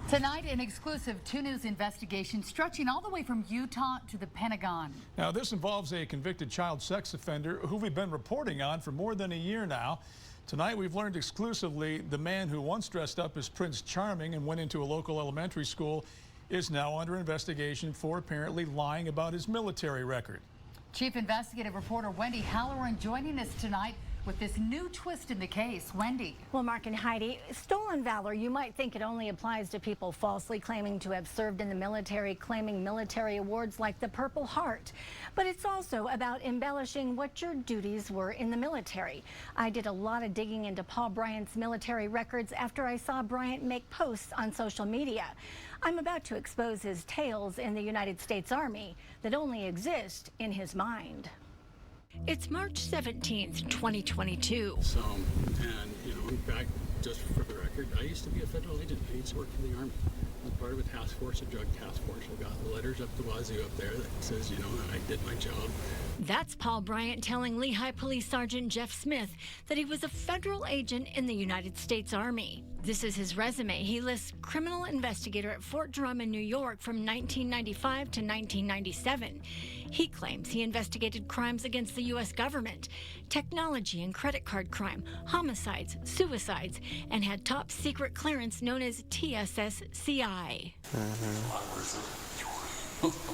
Tonight, an exclusive 2 News investigation stretching all the way from Utah to the Pentagon. Now, this involves a convicted child sex offender who we've been reporting on for more than a year now. Tonight, we've learned exclusively the man who once dressed up as Prince Charming and went into a local elementary school is now under investigation for apparently lying about his military record. Chief investigative reporter Wendy Halloran joining us tonight with this new twist in the case. Wendy. Well, Mark and Heidi, stolen valor, you might think it only applies to people falsely claiming to have served in the military, claiming military awards like the Purple Heart. But it's also about embellishing what your duties were in the military. I did a lot of digging into Paul Bryant's military records after I saw Bryant make posts on social media. I'm about to expose his tales in the United States Army that only exist in his mind. It's March 17th, 2022. And in fact, just for the record, I used to be a federal agent. I used to work for the Army. I was part of a task force, a drug task force. I got letters up the wazoo up there that says, that I did my job. That's Paul Bryant telling Lehi Police Sergeant Jeff Smith that he was a federal agent in the United States Army. This is his resume. He lists criminal investigator at Fort Drum in New York from 1995 to 1997. He claims he investigated crimes against the U.S. government, technology and credit card crime, homicides, suicides, and had top secret clearance known as TSSCI.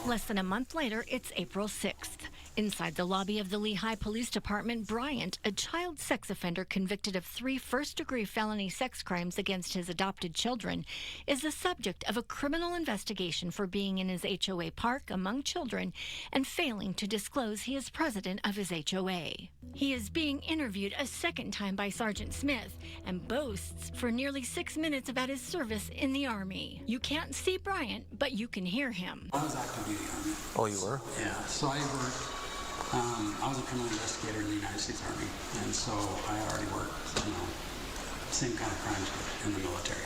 Less than a month later, it's April 6th. Inside the lobby of the Lehi Police Department, Bryant, a child sex offender convicted of 3 first-degree felony sex crimes against his adopted children, is the subject of a criminal investigation for being in his HOA park among children and failing to disclose he is president of his HOA. He is being interviewed a second time by Sergeant Smith and boasts for nearly 6 minutes about his service in the Army. You can't see Bryant, but you can hear him. I was active duty Army. Oh, you were? Yeah, so I was a criminal investigator in the United States Army, and so I had already worked, same kind of crimes in the military.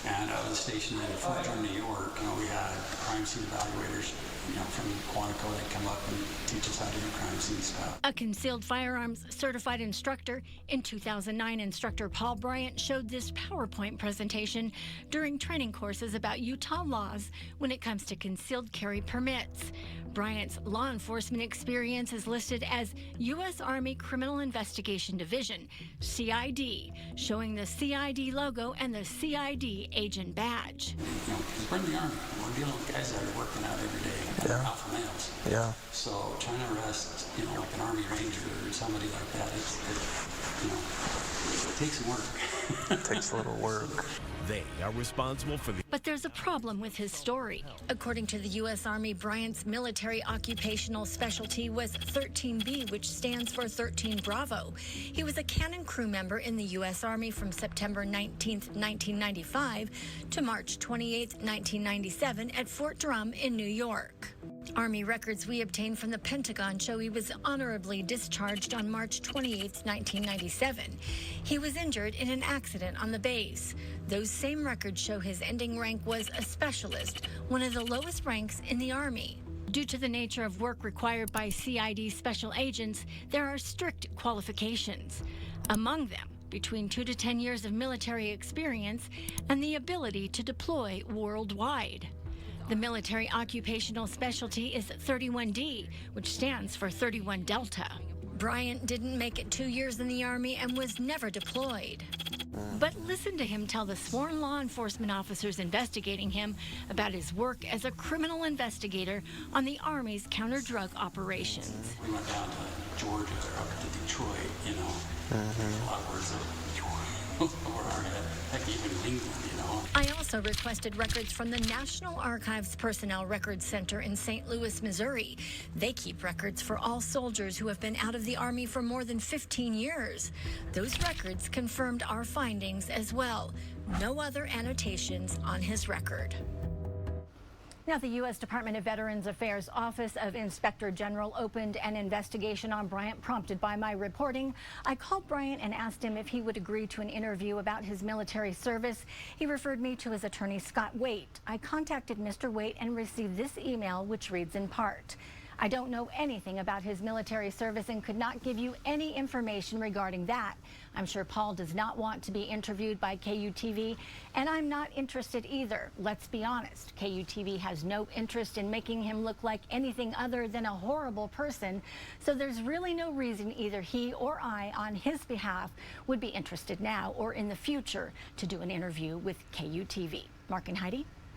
And I was stationed in Fort Drum, New York. We had crime scene evaluators, from Quantico that come up and teach us how to do crime scene stuff. A concealed firearms certified instructor. In 2009, instructor Paul Bryant showed this PowerPoint presentation during training courses about Utah laws when it comes to concealed carry permits. Bryant's law enforcement experience is listed as U.S. Army Criminal Investigation Division, CID, showing the CID logo and the CID agent badge. Because we're in the Army. We're dealing with guys that are working out every day, alpha males. Yeah. So trying to arrest, like an Army Ranger or somebody like that, it takes some work. It takes a little work. They are responsible for the... But there's a problem with his story. According to the U.S. Army, Bryant's military occupational specialty was 13B, which stands for 13 Bravo. He was a cannon crew member in the U.S. Army from September 19th, 1995 to March 28th, 1997 at Fort Drum in New York. Army records we obtained from the Pentagon show he was honorably discharged on March 28, 1997. He was injured in an accident on the base. Those same records show his ending rank was a specialist, one of the lowest ranks in the Army. Due to the nature of work required by CID special agents, there are strict qualifications. Among them, between 2 to 10 years of military experience and the ability to deploy worldwide. The military occupational specialty is 31D, which stands for 31 Delta. Bryant didn't make it 2 years in the Army and was never deployed. But listen to him tell the sworn law enforcement officers investigating him about his work as a criminal investigator on the Army's counter-drug operations. We went down to Georgia or up to Detroit, a lot of words that were hard to, heck, even England, I also requested records from the National Archives Personnel Records Center in St. Louis, Missouri. They keep records for all soldiers who have been out of the Army for more than 15 years. Those records confirmed our findings as well. No other annotations on his record. Now, the U.S. Department of Veterans Affairs Office of Inspector General opened an investigation on Bryant, prompted by my reporting. I called Bryant and asked him if he would agree to an interview about his military service. He referred me to his attorney, Scott Waite. I contacted Mr. Waite and received this email, which reads in part: I don't know anything about his military service and could not give you any information regarding that. I'm sure Paul does not want to be interviewed by KUTV, and I'm not interested either. Let's be honest, KUTV has no interest in making him look like anything other than a horrible person, so there's really no reason either he or I, on his behalf, would be interested now or in the future to do an interview with KUTV. Mark and Heidi?